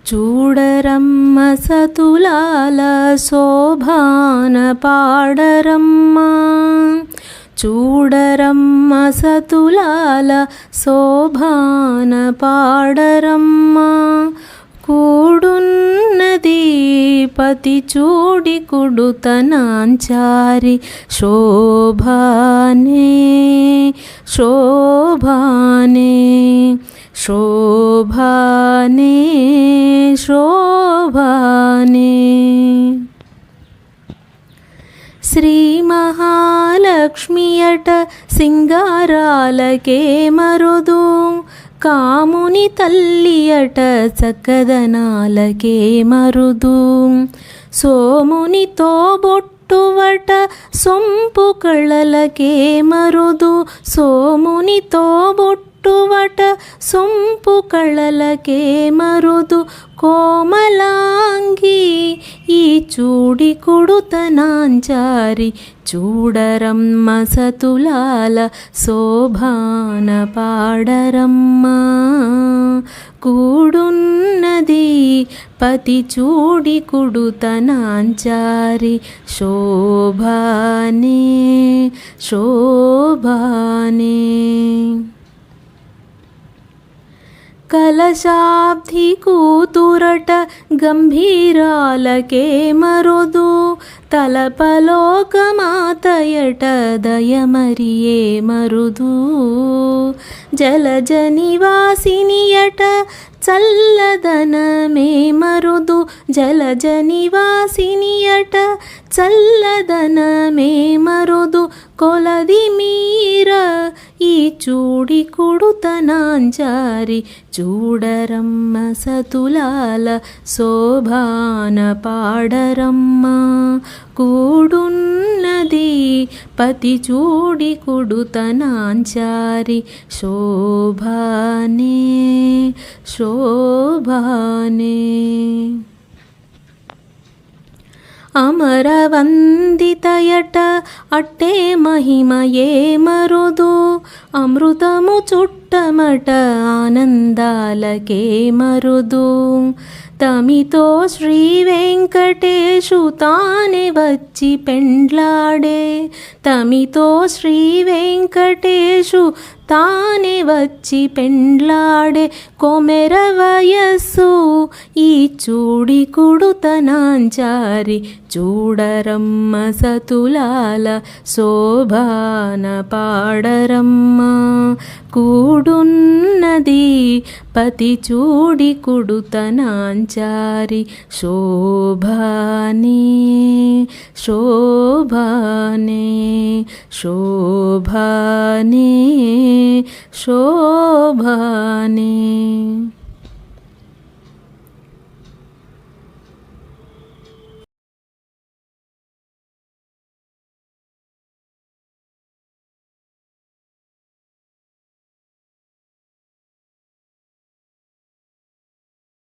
చూడరమ్మ సతులాల శోభాన పాడరమ్మ, చూడరమ్మ సతులాల శోభాన పాడరమ్మ. కూడున్నది పతి చూడి కుడుతనాంచారి శోభానే శోభానే శోభానే శోభానే. శ్రీ మహాలక్ష్మియట సింగారాలకే మరుదు, కాముని తల్లియట చక్కదనాలకే మరుదు. సోమునితో బొట్టువట సొంపు కళలకే మరుదు, సోమునితో బొట్టువట సొంపు కళలకే మరుదు. కోమలాంగి ఈ చూడి కుడుతనాంచారి చూడరమ్మ సతులాల శోభాన పాడరమ్మ. కూడున్నది పతి చూడి కుడుతనాంచారి శోభానే శోభానే. కలశాబ్ది కూతురట గంభీరాలకే మరుదు, తలపలోకమాతయట దయమరియే మరుదు. జలజ నివాసినియట చల్లదనమే మరుదు, జలజ నివాసినియట చల్లదనమే మరుదు. కొలది మీర ఈ చూడి కుడుతనాంచారి చూడరమ్మ సతులాల శోభాన పాడరమ్మ. కూడున్నది పతి చూడి కుడుతనాంచారి శోభానే శోభానే. అమరవందితయట అట్టే మహిమయే మరుదు, అమృతము చుట్టమట ఆనందాలకే మరుదు. తమితో శ్రీ వెంకటేశు తానే వచ్చి పెండ్లాడే, తమితో శ్రీ వెంకటేశు తానే వచ్చి పెండ్లాడే. కొమెర వయస్సు ఈ చూడి కుడుతనాంచారి చూడరమ్మ సతులాల శోభాన పాడరమ్మ. కూడున్నది పతి చూడి కుడుతనాంచారి శోభానే శోభానే శోభానే శోభానే.